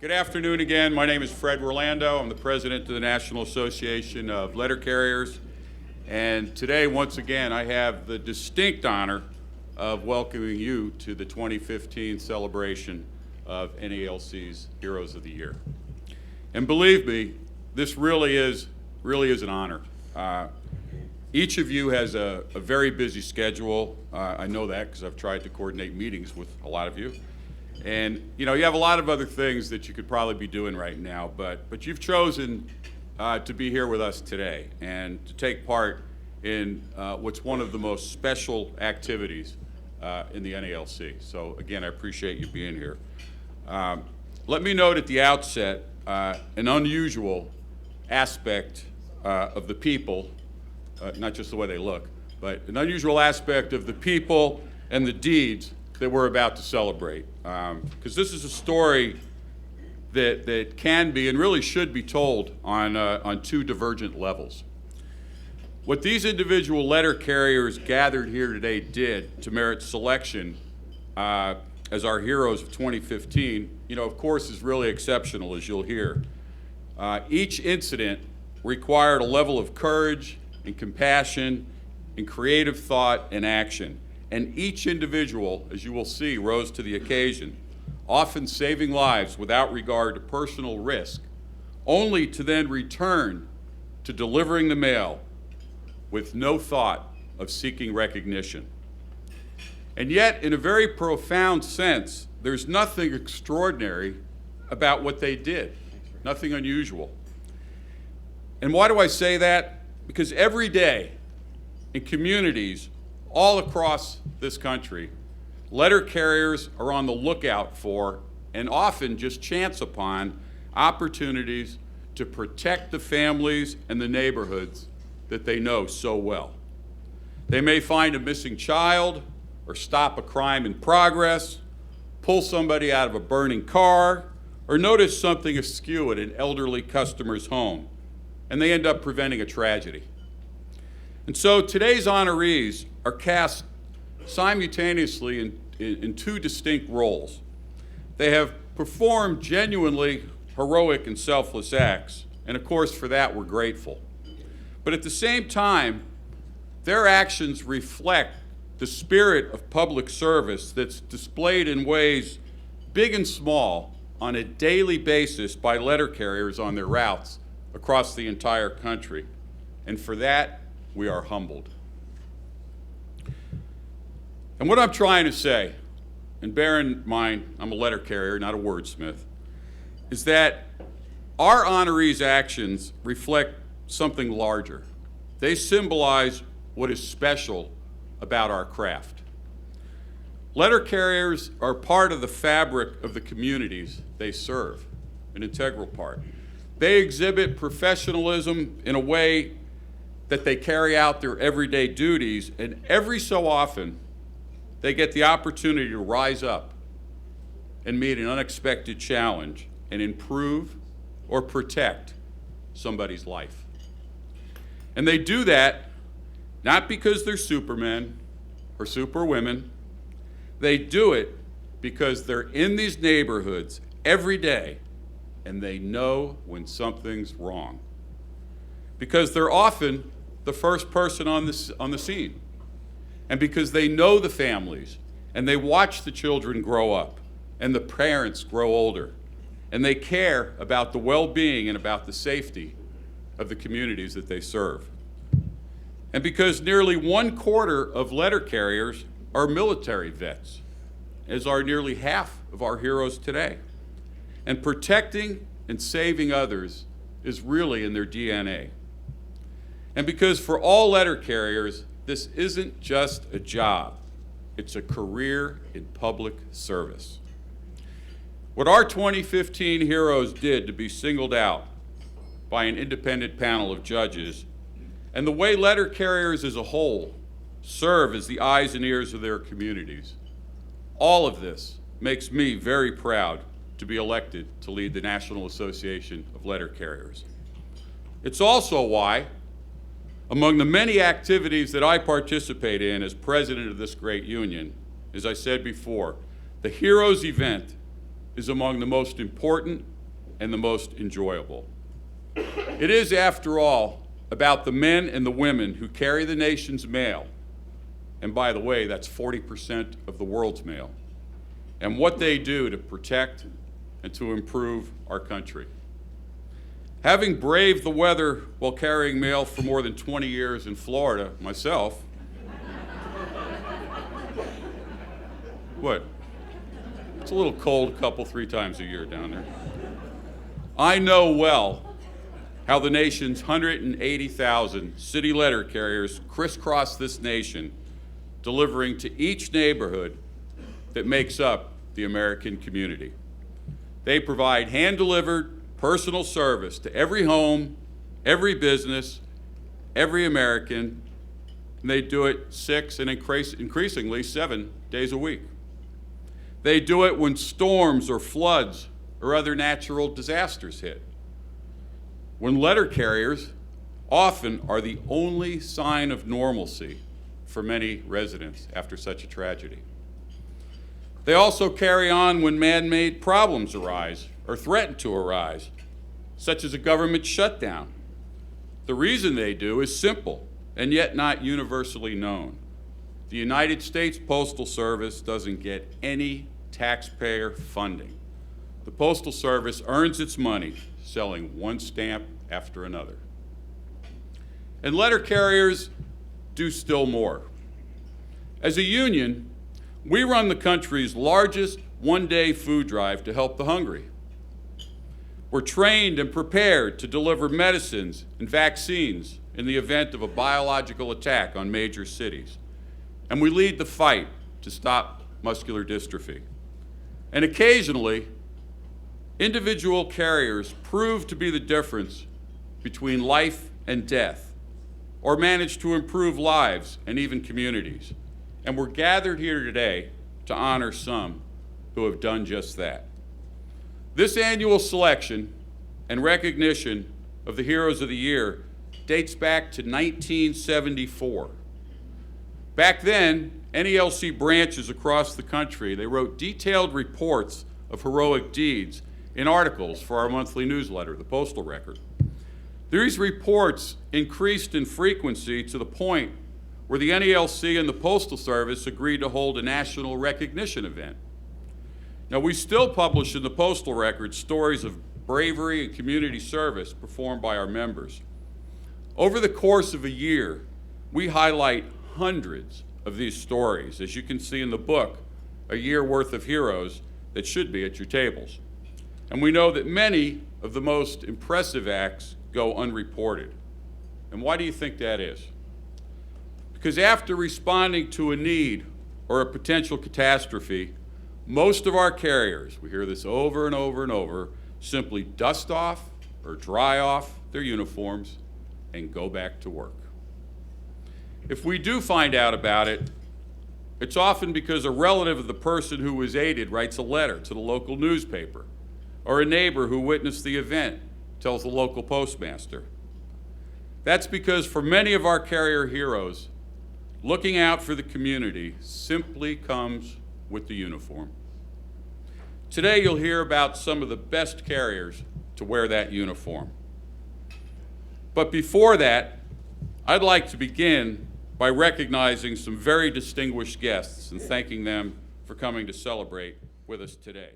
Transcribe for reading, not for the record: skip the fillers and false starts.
Good afternoon again. My name is Fred Rolando. I'm the president of the National Association of Letter Carriers. And today, once again, I have the distinct honor of welcoming you to the 2015 celebration of NALC's Heroes of the Year. And believe me, this really is an honor. Each of you has a very busy schedule. I know that because I've tried to coordinate meetings with a lot of you. And you have a lot of other things that you could probably be doing right now, but you've chosen to be here with us today and to take part in what's one of the most special activities in the NALC. So again, I appreciate you being here. Let me note at the outset an unusual aspect of the people, not just the way they look, but an unusual aspect of the people and the deeds that we're about to celebrate. Because this is a story that can be and really should be told on two divergent levels. What these individual letter carriers gathered here today did to merit selection as our heroes of 2015, of course, is really exceptional, as you'll hear. Each incident required a level of courage and compassion and creative thought and action. And each individual, as you will see, rose to the occasion, often saving lives without regard to personal risk, only to then return to delivering the mail with no thought of seeking recognition. And yet, in a very profound sense, there's nothing extraordinary about what they did, nothing unusual. And why do I say that? Because every day in communities all across this country, letter carriers are on the lookout for, and often just chance upon, opportunities to protect the families and the neighborhoods that they know so well. They may find a missing child, or stop a crime in progress, pull somebody out of a burning car, or notice something askew at an elderly customer's home, and they end up preventing a tragedy. And so today's honorees are cast simultaneously in two distinct roles. They have performed genuinely heroic and selfless acts, and of course for that we're grateful. But at the same time, their actions reflect the spirit of public service that's displayed in ways big and small on a daily basis by letter carriers on their routes across the entire country. And for that, we are humbled. And what I'm trying to say, and bear in mind I'm a letter carrier, not a wordsmith, is that our honorees' actions reflect something larger. They symbolize what is special about our craft. Letter carriers are part of the fabric of the communities they serve, an integral part. They exhibit professionalism in a way that they carry out their everyday duties, and every so often, they get the opportunity to rise up and meet an unexpected challenge and improve or protect somebody's life. And they do that not because they're supermen or superwomen. They do it because they're in these neighborhoods every day and they know when something's wrong. Because they're often the first person on the scene. And because they know the families, and they watch the children grow up, and the parents grow older, and they care about the well-being and about the safety of the communities that they serve. And because nearly 1/4 of letter carriers are military vets, as are nearly half of our heroes today. And protecting and saving others is really in their DNA. And because for all letter carriers, this isn't just a job, it's a career in public service. What our 2015 heroes did to be singled out by an independent panel of judges, and the way letter carriers as a whole serve as the eyes and ears of their communities, all of this makes me very proud to be elected to lead the National Association of Letter Carriers. It's also why, among the many activities that I participate in as president of this great union, as I said before, the Heroes event is among the most important and the most enjoyable. It is, after all, about the men and the women who carry the nation's mail. And by the way, that's 40% of the world's mail. And what they do to protect and to improve our country. Having braved the weather while carrying mail for more than 20 years in Florida myself, what? It's a little cold three times a year down there. I know well how the nation's 180,000 city letter carriers crisscross this nation, delivering to each neighborhood that makes up the American community. They provide hand-delivered personal service to every home, every business, every American, and they do it 6 and increasingly 7 days a week. They do it when storms or floods or other natural disasters hit. When letter carriers often are the only sign of normalcy for many residents after such a tragedy. They also carry on when man-made problems arise or threaten to arise, such as a government shutdown. The reason they do is simple and yet not universally known. The United States Postal Service doesn't get any taxpayer funding. The Postal Service earns its money selling one stamp after another. And letter carriers do still more. As a union, we run the country's largest one-day food drive to help the hungry. We're trained and prepared to deliver medicines and vaccines in the event of a biological attack on major cities. And we lead the fight to stop muscular dystrophy. And occasionally, individual carriers prove to be the difference between life and death, or manage to improve lives and even communities. And we're gathered here today to honor some who have done just that. This annual selection and recognition of the Heroes of the Year dates back to 1974. Back then, NALC branches across the country, they wrote detailed reports of heroic deeds in articles for our monthly newsletter, the Postal Record. These reports increased in frequency to the point where the NALC and the Postal Service agreed to hold a national recognition event. Now, we still publish in the Postal Record stories of bravery and community service performed by our members. Over the course of a year, we highlight hundreds of these stories, as you can see in the book, A Year Worth of Heroes, that should be at your tables. And we know that many of the most impressive acts go unreported. And why do you think that is? Because after responding to a need or a potential catastrophe, most of our carriers, we hear this over and over and over, simply dust off or dry off their uniforms and go back to work. If we do find out about it, it's often because a relative of the person who was aided writes a letter to the local newspaper, or a neighbor who witnessed the event tells the local postmaster. That's because for many of our carrier heroes, looking out for the community simply comes with the uniform. Today you'll hear about some of the best carriers to wear that uniform. But before that, I'd like to begin by recognizing some very distinguished guests and thanking them for coming to celebrate with us today.